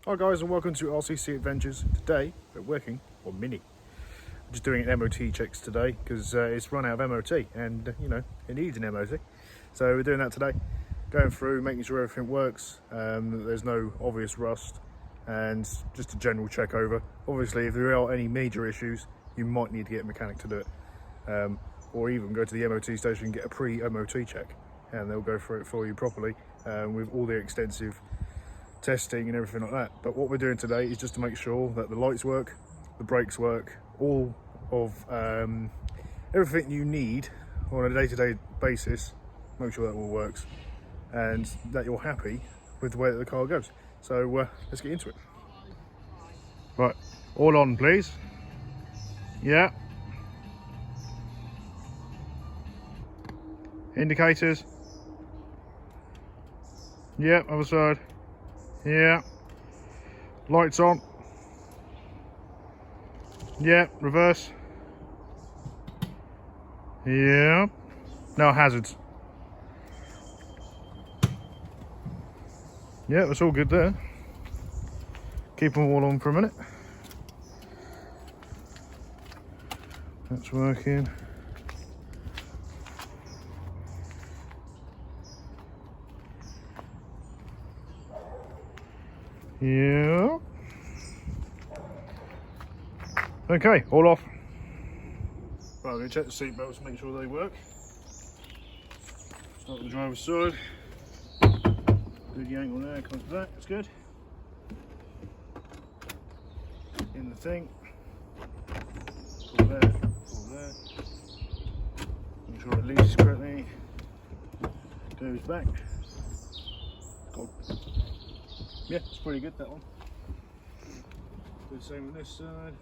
Hi guys, and welcome to RCC Adventures. Today we're working on Mini. I'm just doing an MOT checks today because it's run out of MOT and you know it needs an MOT. So we're doing that today, going through, making sure everything works, that there's no obvious rust, and just a general check over. Obviously if there are any major issues you might need to get a mechanic to do it, or even go to the MOT station and get a pre-MOT check and they'll go through it for you properly with all the extensive testing and everything like that. But what we're doing today is just to make sure that the lights work, the brakes work, all of everything you need on a day-to-day basis. Make sure that all works and that you're happy with the way that the car goes. So let's get into it. Right, all on please. Yeah. Indicators. Yeah, other side. Yeah. Lights on. Yeah, reverse. Yeah. No hazards. Yeah, that's all good there. Keep them all on for a minute. That's working. Yeah. Okay, all off. Right, I'm going to check the seat belts, make sure they work. Start with the driver's side. Good angle there, comes back, that's good. In the thing. Pull there, pull there. Make sure it leases correctly. Goes back. Cool. Yeah, it's pretty good, that one. Do the same with this side.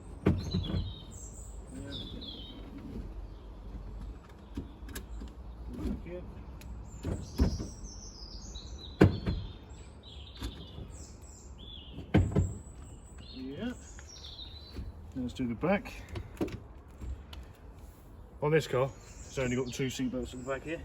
Yeah. Again. Yeah. Let's do the back. On this car, it's only got the two seat belts at the back here.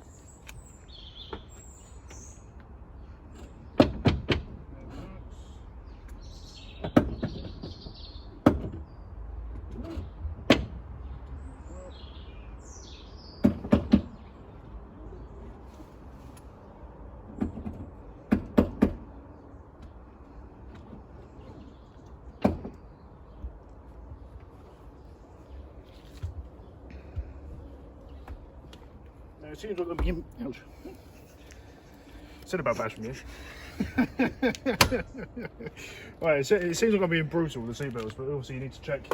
It seems like I'm being, ouch. Said about bashing this. Right, it seems like I'm being brutal with the seatbelts, but also you need to check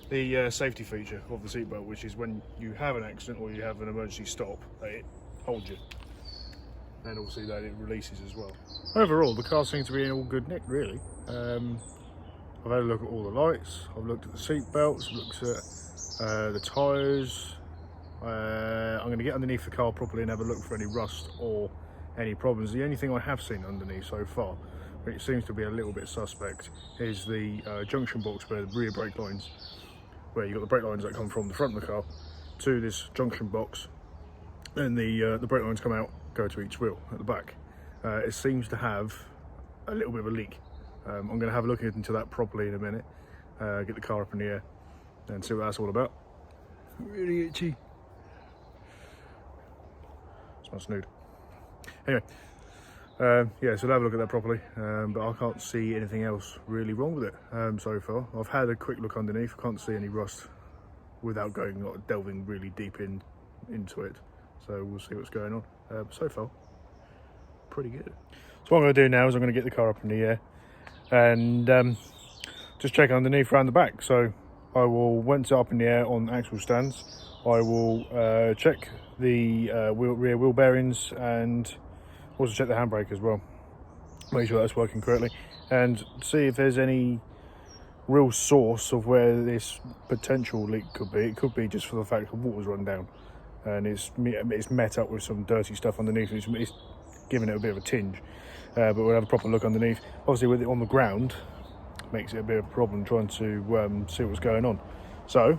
the safety feature of the seatbelt, which is when you have an accident or you have an emergency stop, that it holds you, and obviously that it releases as well. Overall, the car seems to be in all good nick, really. I've had a look at all the lights, I've looked at the seatbelts, looked at the tyres. I'm going to get underneath the car properly and have a look for any rust or any problems. The only thing I have seen underneath so far, which seems to be a little bit suspect, is the junction box where the rear brake lines, where you've got the brake lines that come from the front of the car to this junction box, and the brake lines come out, go to each wheel at the back. It seems to have a little bit of a leak. I'm going to have a look into that properly in a minute, get the car up in the air and see what that's all about. Really itchy. Smells nude. Anyway, yeah, so I'll have a look at that properly, but I can't see anything else really wrong with it so far. I've had a quick look underneath, I can't see any rust without going delving really deep into it, so we'll see what's going on. So far, pretty good. So what I'm going to do now is I'm going to get the car up in the air and just check underneath around the back. So I will, once up in the air on axle stands, I will check the rear wheel bearings and also check the handbrake as well. Make sure that's working correctly and see if there's any real source of where this potential leak could be. It could be just for the fact that water's run down and it's met up with some dirty stuff underneath. It's giving it a bit of a tinge, but we'll have a proper look underneath. Obviously with it on the ground makes it a bit of a problem trying to see what's going on. So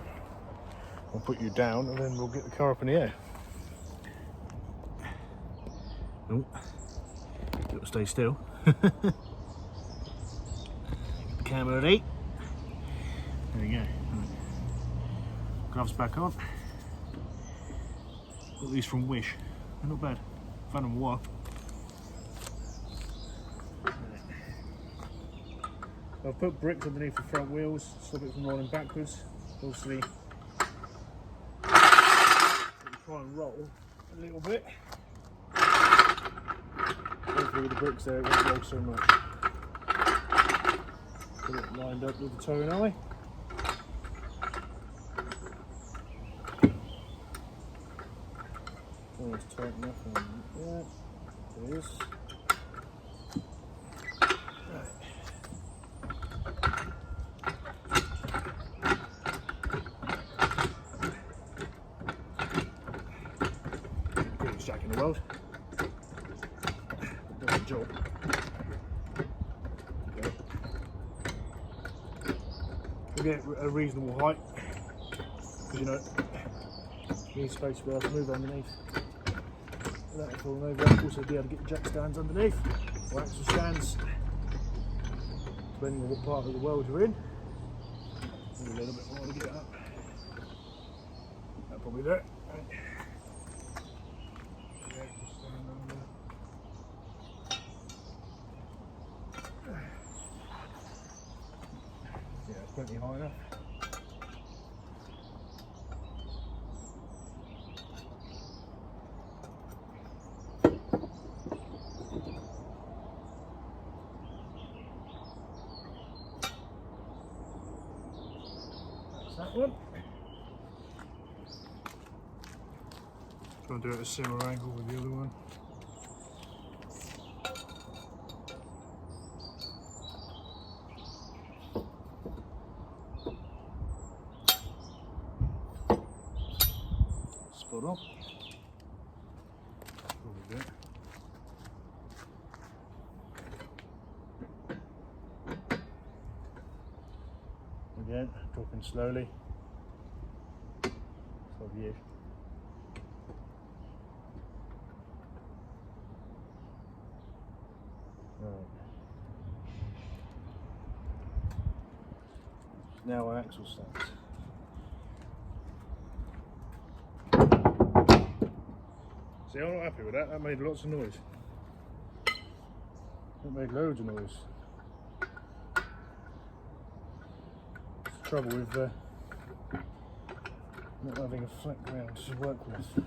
I'll put you down and then we'll get the car up in the air. Oh, got to stay still. camera ready. There we go. Gloves back on. Got these from Wish. They're not bad. Found them a while. I've put bricks underneath the front wheels, stop it from rolling backwards. Obviously, try and roll a little bit. Hopefully with the bricks there it won't roll so much. Get it lined up with the toe and eye. Almost tighten up and yeah, there it is. Jack in the world. It does the job. Okay. We get a reasonable height because you know you need space where I can move underneath without it falling over. Also be able to get jack stands underneath or axle stands depending on what part of the world you're in. Maybe a little bit more to get it up. That'll probably do it. Right. Yeah, it's plenty high enough. That's that one. Try and do it at a similar angle with the other one. Spot on. Probably do it. Again, dropping slowly. So you. Right. Now on axle stands. See, I'm not happy with that. That made lots of noise. That made loads of noise. It's the trouble with not having a flat ground to work with.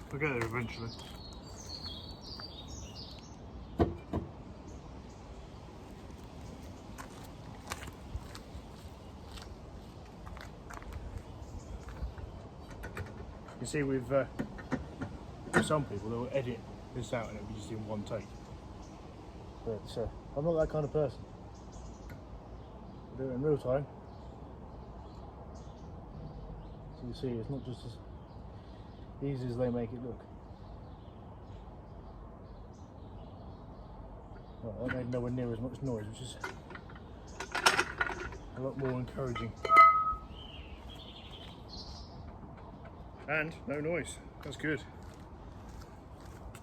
We'll get there eventually. You see with some people they'll edit this out and it'll be just in one take. But I'm not that kind of person. I do it in real time. So you see it's not just as easy as they make it look. Right, that made nowhere near as much noise, which is a lot more encouraging. And no noise, that's good.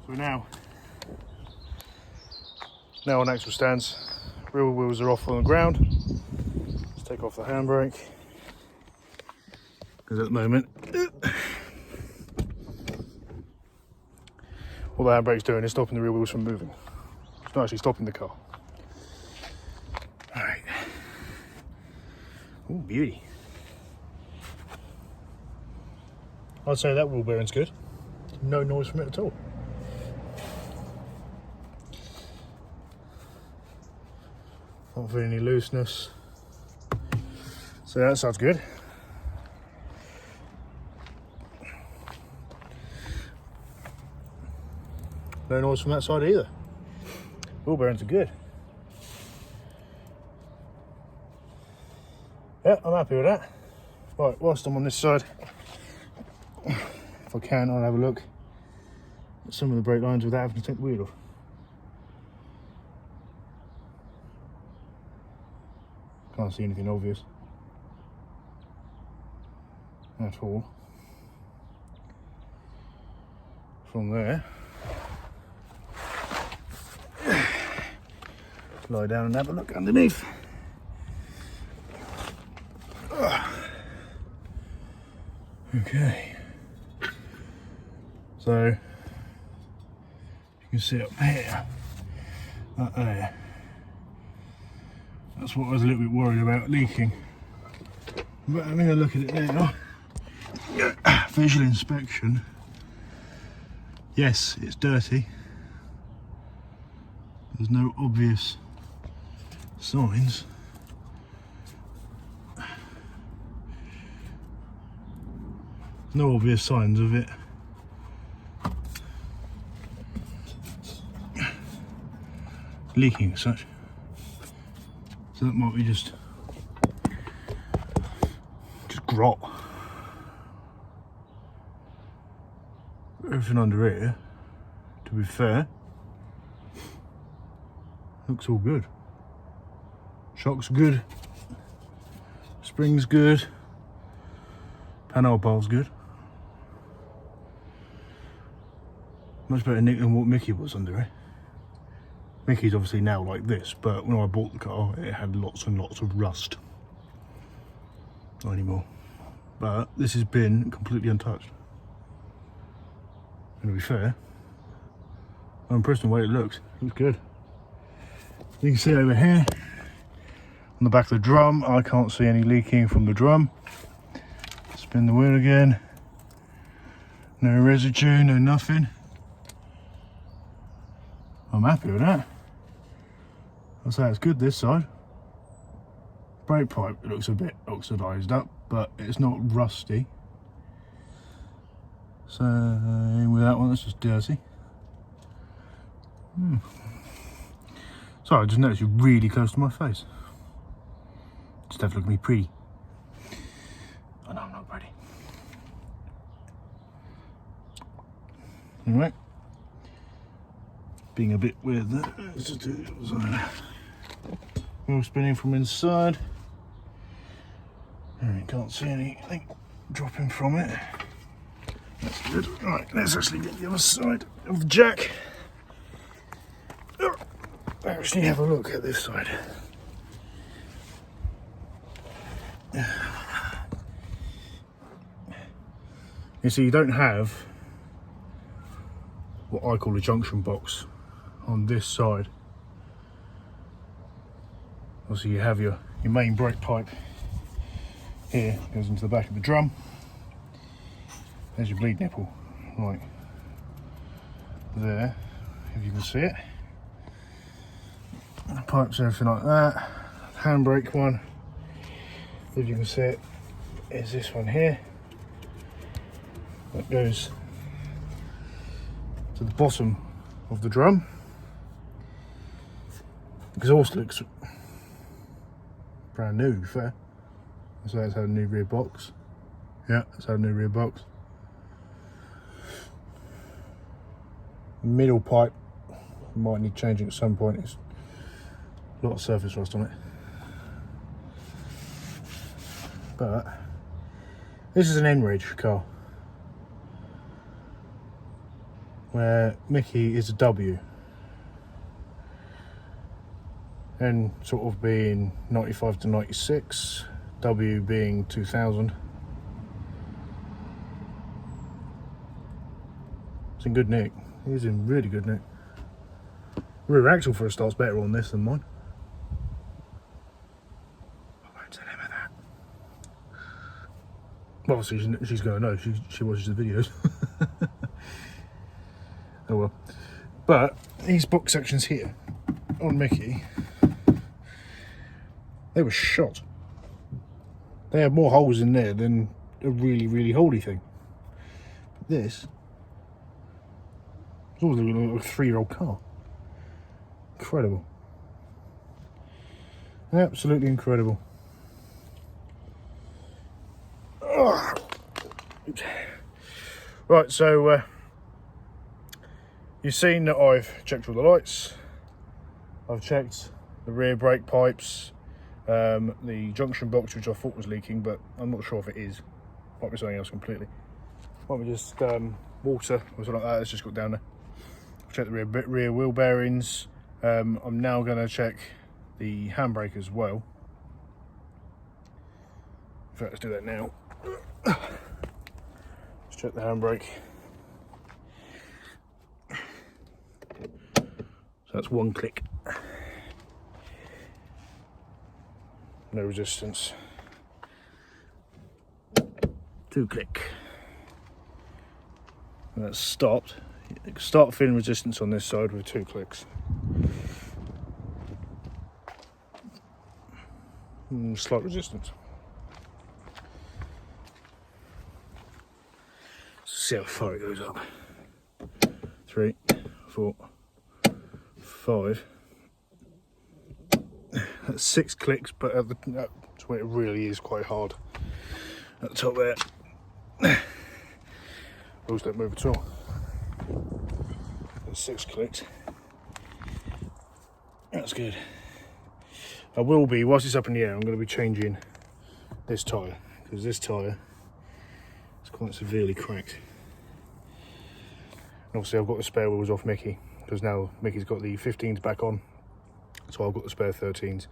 So now on axle stands, rear wheels are off on the ground. Let's take off the handbrake, because at the moment what the handbrake's doing is stopping the rear wheels from moving. It's not actually stopping the car. Alright. Oh, beauty. I'd say that wheel bearing's good. No noise from it at all. Not feeling any looseness. So that sounds good. No noise from that side either. Wheel bearings are good. Yeah, I'm happy with that. Right, whilst I'm on this side, if I can, I'll have a look some of the brake lines without having to take the wheel off. Can't see anything obvious at all. From there, lie down and have a look underneath. Okay, so you can see up here, that there, that's what I was a little bit worried about leaking. But having a look at it now, visual inspection, yes, it's dirty. There's no obvious signs. No obvious signs of it leaking as such. So that might be just grot. Everything under here, to be fair, looks all good. Shock's good, spring's good, panel pile's good. Much better nick than what Mickey was under it. Mickey's obviously now like this, but when I bought the car, it had lots and lots of rust. Not anymore. But this has been completely untouched. And to be fair, I'm impressed with the way it looks. It looks good. You can see over here, on the back of the drum, I can't see any leaking from the drum. Spin the wheel again. No residue, no nothing. I'm happy with that. I'll say it's good this side. Brake pipe, it looks a bit oxidised up, but it's not rusty. So with that one, that's just dirty. Sorry, I just noticed you're really close to my face. Just have to look at me pretty. Oh no, I'm not pretty. Alright. Being a bit weird there. Let's just do the other side. Wheel spinning from inside. And you can't see anything dropping from it. That's good. Right, let's actually get the other side of the jack. Actually have a look at this side. You see, you don't have what I call a junction box on this side. Obviously you have your main brake pipe here, goes into the back of the drum. There's your bleed nipple, right there, if you can see it. The pipes, everything like that. Handbrake one, if you can see it, is this one here. That goes to the bottom of the drum. Exhaust looks brand new, to be fair. So it's had a new rear box. Yeah, it's had a new rear box. Middle pipe might need changing at some point. It's a lot of surface rust on it. But this is an N-Ridge car, where Mickey is a W. N sort of being 95 to 96, W being 2000. It's in good nick. He's in really good nick. Rear axle for a start's better on this than mine. I won't tell him that. Well, obviously she's going to know. She watches the videos. Oh well. But these box sections here on Mickey, they were shot. They had more holes in there than a really, really holdy thing. But this, it's almost like a 3-year-old car. Incredible. Absolutely incredible. Oops. Right, so You've seen that I've checked all the lights, I've checked the rear brake pipes, the junction box, which I thought was leaking, but I'm not sure if it is. Might be something else completely. Might be just water or something like that that's just got down there. I've checked the rear wheel bearings. I'm now going to check the handbrake as well. In fact, let's do that now. Let's check the handbrake. So that's 1 click. No resistance. 2 click. And that's stopped. You can start feeling resistance on this side with 2 clicks. Slight resistance. See how far it goes up. 3, 4, 5. That's 6 clicks, but that's where it really is quite hard. At the top there. Wheels don't move at all. That's 6 clicks. That's good. I will be, whilst it's up in the air, I'm going to be changing this tyre, because this tyre is quite severely cracked. And obviously I've got the spare wheels off Mickey, because now Mickey's got the 15s back on, so I've got the spare 13s.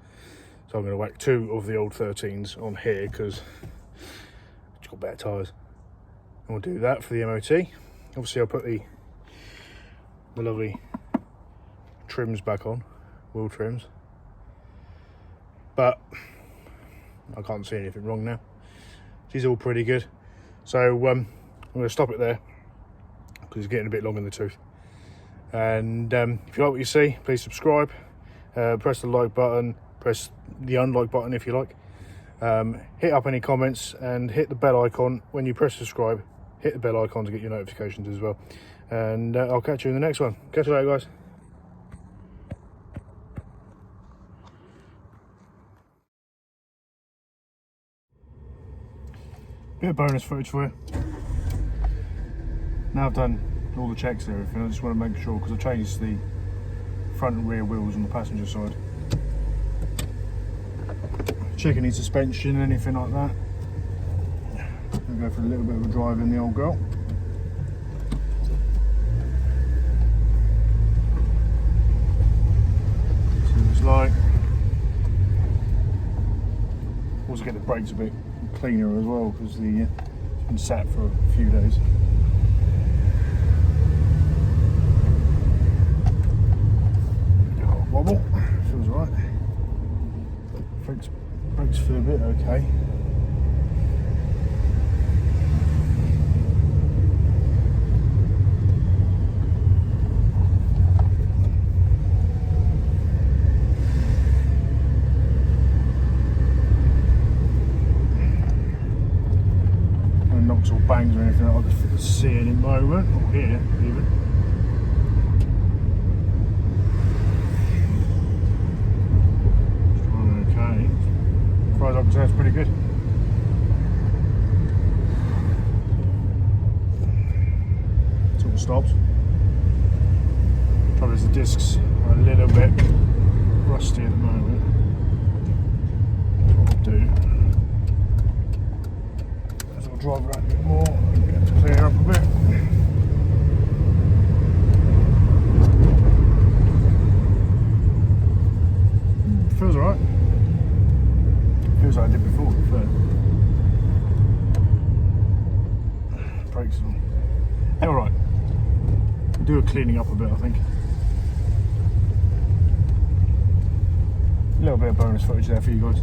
So I'm going to whack 2 of the old 13s on here, because it's got better tyres. And we'll do that for the MOT. Obviously I'll put the lovely trims back on, wheel trims. But I can't see anything wrong now. She's all pretty good. So I'm going to stop it there because it's getting a bit long in the tooth. And if you like what you see, please subscribe. Press the like button. Press the unlike button if you like. Hit up any comments and hit the bell icon. When you press subscribe, hit the bell icon to get your notifications as well. And I'll catch you in the next one. Catch you later, guys. Bit of bonus footage for you. Now I've done all the checks and everything, I just want to make sure, because I've changed the front and rear wheels on the passenger side. Check any suspension, anything like that. I'll go for a little bit of a drive in the old girl. See what it's like. Also get the brakes a bit cleaner as well, because it's been sat for a few days. Wobble, feels right. Brakes feel a bit okay. Or bangs or anything that I can see any moment, or hear even. Okay, as far as I can tell, it's pretty good. It's all stopped. Probably the discs are a little bit rusty at the moment. What I'll do, drive around a bit more and get to clear up a bit. Feels alright. Feels like I did before, but brakes on. Alright. We'll do a cleaning up a bit, I think. A little bit of bonus footage there for you guys.